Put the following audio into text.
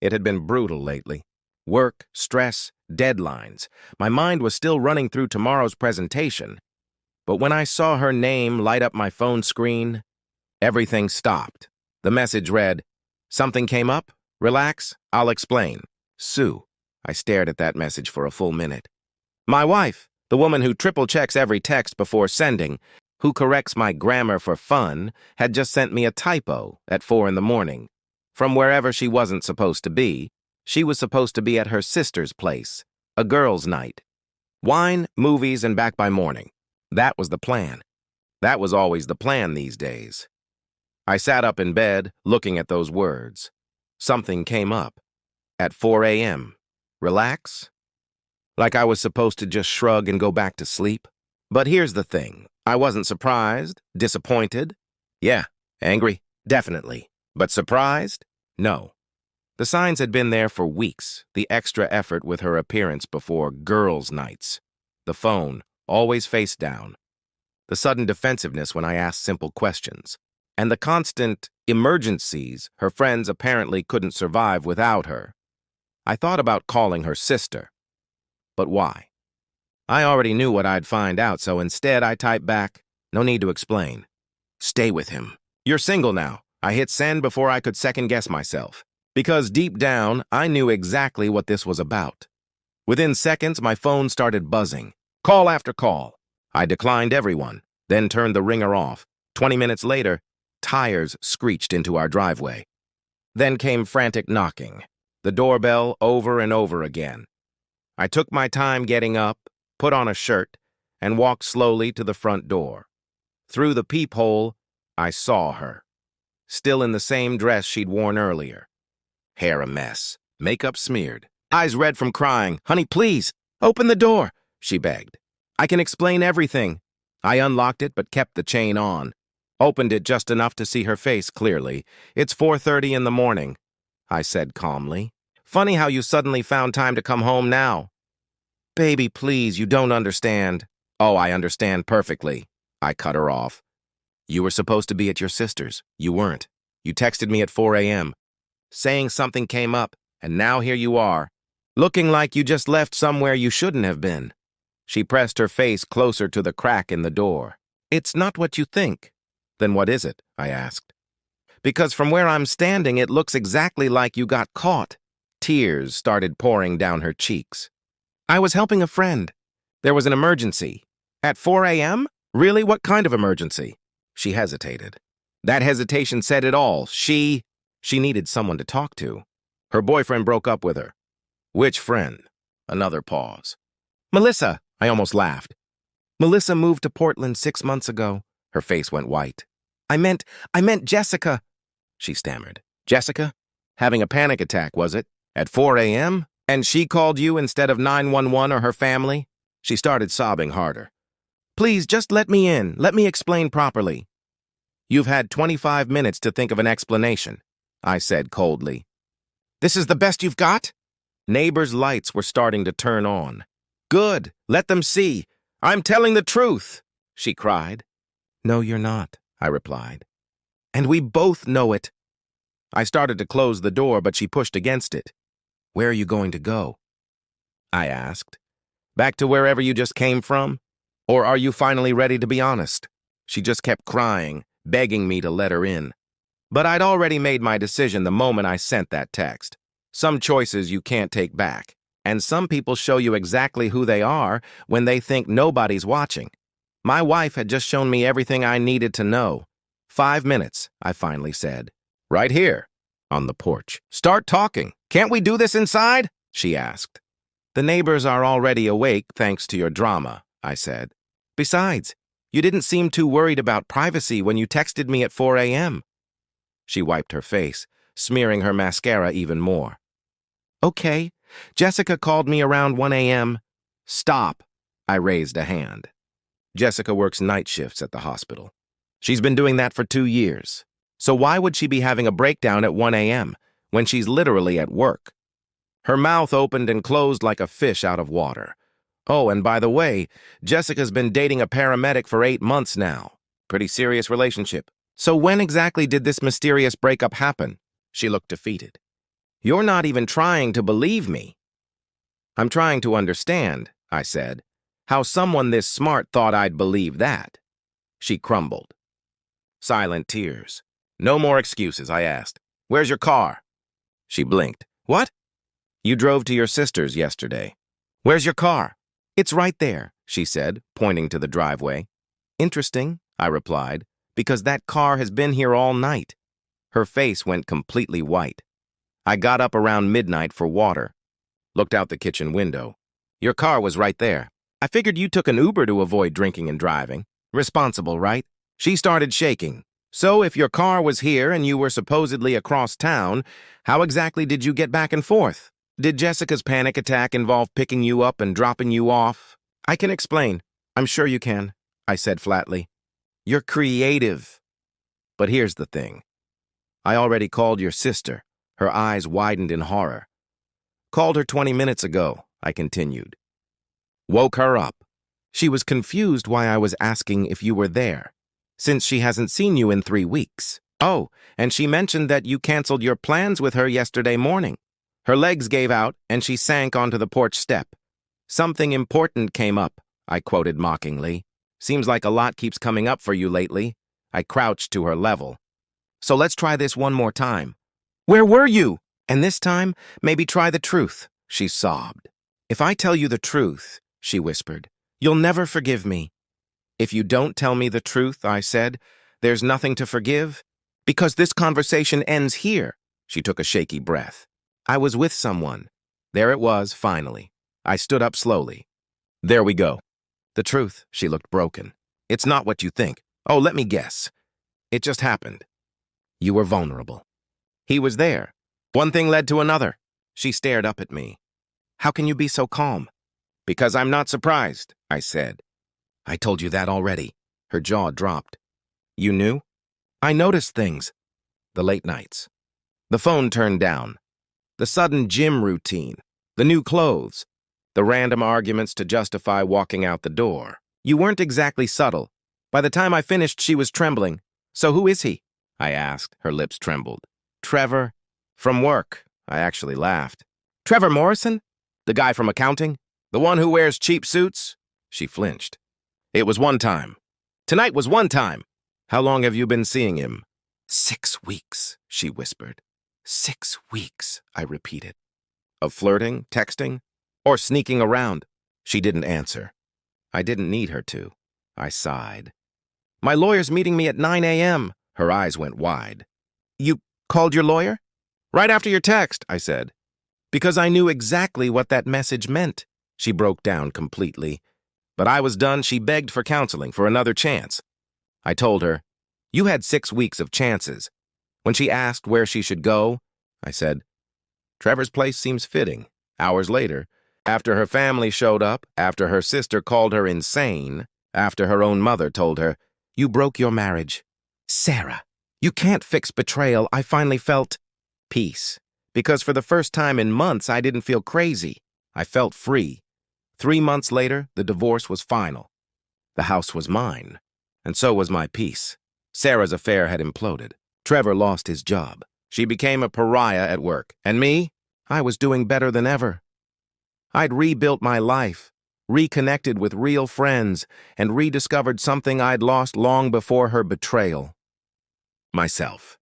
It had been brutal lately. Work, stress, deadlines. My mind was still running through tomorrow's presentation. But when I saw her name light up my phone screen, everything stopped. The message read, "Something came up? Relax, I'll explain. Sue." I stared at that message for a full minute. My wife, the woman who triple-checks every text before sending, who corrects my grammar for fun, had just sent me a typo at 4 in the morning. From wherever she wasn't supposed to be, she was supposed to be at her sister's place, a girls' night. Wine, movies, and back by morning. That was the plan. That was always the plan these days. I sat up in bed, looking at those words. Something came up. At 4 a.m. Relax? Like I was supposed to just shrug and go back to sleep? But here's the thing. I wasn't surprised, disappointed. Yeah, angry, definitely. But surprised? No. The signs had been there for weeks, the extra effort with her appearance before girls' nights. The phone, always face down. The sudden defensiveness when I asked simple questions. And the constant emergencies her friends apparently couldn't survive without her. I thought about calling her sister. But why? I already knew what I'd find out, so instead I typed back, "No need to explain. Stay with him. You're single now." I hit send before I could second-guess myself. Because deep down, I knew exactly what this was about. Within seconds, my phone started buzzing. Call after call. I declined everyone, then turned the ringer off. 20 minutes later, tires screeched into our driveway. Then came frantic knocking. The doorbell over and over again. I took my time getting up, put on a shirt, and walked slowly to the front door. Through the peephole, I saw her. Still in the same dress she'd worn earlier. Hair a mess, makeup smeared, eyes red from crying. "Honey, please, open the door," she begged. "I can explain everything." I unlocked it but kept the chain on. Opened it just enough to see her face clearly. "It's 4:30 in the morning," I said calmly. "Funny how you suddenly found time to come home now." "Baby, please, you don't understand." "Oh, I understand perfectly." I cut her off. "You were supposed to be at your sister's. You weren't. You texted me at 4 a.m. saying something came up, and now here you are, looking like you just left somewhere you shouldn't have been." She pressed her face closer to the crack in the door. "It's not what you think." "Then what is it?" I asked. "Because from where I'm standing, it looks exactly like you got caught." Tears started pouring down her cheeks. "I was helping a friend. There was an emergency. At 4 a.m.? Really? What kind of emergency?" She hesitated. That hesitation said it all. She needed someone to talk to. Her boyfriend broke up with her. "Which friend?" Another pause. "Melissa," I almost laughed. "Melissa moved to Portland 6 months ago." Her face went white. I meant Jessica," she stammered. "Jessica? Having a panic attack, was it? At 4 a.m.? And she called you instead of 911 or her family?" She started sobbing harder. "Please, just let me in. Let me explain properly." "You've had 25 minutes to think of an explanation," I said coldly. "This is the best you've got?" Neighbors' lights were starting to turn on. "Good. Let them see. I'm telling the truth," she cried. "No, you're not," I replied. "And we both know it." I started to close the door, but she pushed against it. "Where are you going to go?" I asked. "Back to wherever you just came from? Or are you finally ready to be honest?" She just kept crying, begging me to let her in. But I'd already made my decision the moment I sent that text. Some choices you can't take back, and some people show you exactly who they are when they think nobody's watching. My wife had just shown me everything I needed to know. 5 minutes, I finally said. "Right here," on the porch. "Start talking. Can't we do this inside?" she asked. "The neighbors are already awake thanks to your drama," I said. "Besides, you didn't seem too worried about privacy when you texted me at 4 a.m. She wiped her face, smearing her mascara even more. "Okay, Jessica called me around 1 a.m. "Stop," I raised a hand. "Jessica works night shifts at the hospital. She's been doing that for 2 years. So why would she be having a breakdown at 1 a.m. when she's literally at work?" Her mouth opened and closed like a fish out of water. "Oh, and by the way, Jessica's been dating a paramedic for 8 months now. Pretty serious relationship. So when exactly did this mysterious breakup happen?" She looked defeated. You're not even trying to believe me. I'm trying to understand, I said, how someone this smart thought I'd believe that. She crumbled. Silent tears. No more excuses, I asked. Where's your car? She blinked. What? You drove to your sister's yesterday. Where's your car? It's right there, she said, pointing to the driveway. Interesting, I replied, because that car has been here all night. Her face went completely white. I got up around midnight for water. Looked out the kitchen window. Your car was right there. I figured you took an Uber to avoid drinking and driving. Responsible, right? She started shaking. So if your car was here and you were supposedly across town, how exactly did you get back and forth? Did Jessica's panic attack involve picking you up and dropping you off? I can explain. I'm sure you can, I said flatly. You're creative. But here's the thing. I already called your sister. Her eyes widened in horror. Called her 20 minutes ago, I continued. Woke her up. She was confused why I was asking if you were there, since she hasn't seen you in 3 weeks. Oh, and she mentioned that you canceled your plans with her yesterday morning. Her legs gave out, and she sank onto the porch step. Something important came up, I quoted mockingly. Seems like a lot keeps coming up for you lately. I crouched to her level. So let's try this one more time. Where were you? And this time, maybe try the truth, she sobbed. If I tell you the truth, she whispered, you'll never forgive me. If you don't tell me the truth, I said, there's nothing to forgive. Because this conversation ends here. She took a shaky breath. I was with someone. There it was, finally. I stood up slowly. There we go. The truth, she looked broken. It's not what you think. Oh, let me guess. It just happened. You were vulnerable. He was there. One thing led to another. She stared up at me. How can you be so calm? Because I'm not surprised, I said. I told you that already. Her jaw dropped. You knew? I noticed things. The late nights. The phone turned down. The sudden gym routine. The new clothes. The random arguments to justify walking out the door. You weren't exactly subtle. By the time I finished, she was trembling. So who is he? I asked. Her lips trembled. Trevor. From work. I actually laughed. Trevor Morrison? The guy from accounting? The one who wears cheap suits? She flinched. It was one time. Tonight was one time. How long have you been seeing him? 6 weeks, she whispered. 6 weeks, I repeated. Of flirting, texting, or sneaking around? She didn't answer. I didn't need her to. I sighed. My lawyer's meeting me at 9 a.m. Her eyes went wide. You called your lawyer? Right after your text, I said. Because I knew exactly what that message meant. She broke down completely. But I was done. She begged for counseling, for another chance. I told her, you had 6 weeks of chances. When she asked where she should go, I said, Trevor's place seems fitting. Hours later, after her family showed up, after her sister called her insane, after her own mother told her, you broke your marriage. Sarah, you can't fix betrayal. I finally felt peace. Because for the first time in months, I didn't feel crazy. I felt free. 3 months later, the divorce was final. The house was mine, and so was my peace. Sarah's affair had imploded. Trevor lost his job. She became a pariah at work. And me? I was doing better than ever. I'd rebuilt my life, reconnected with real friends, and rediscovered something I'd lost long before her betrayal. Myself.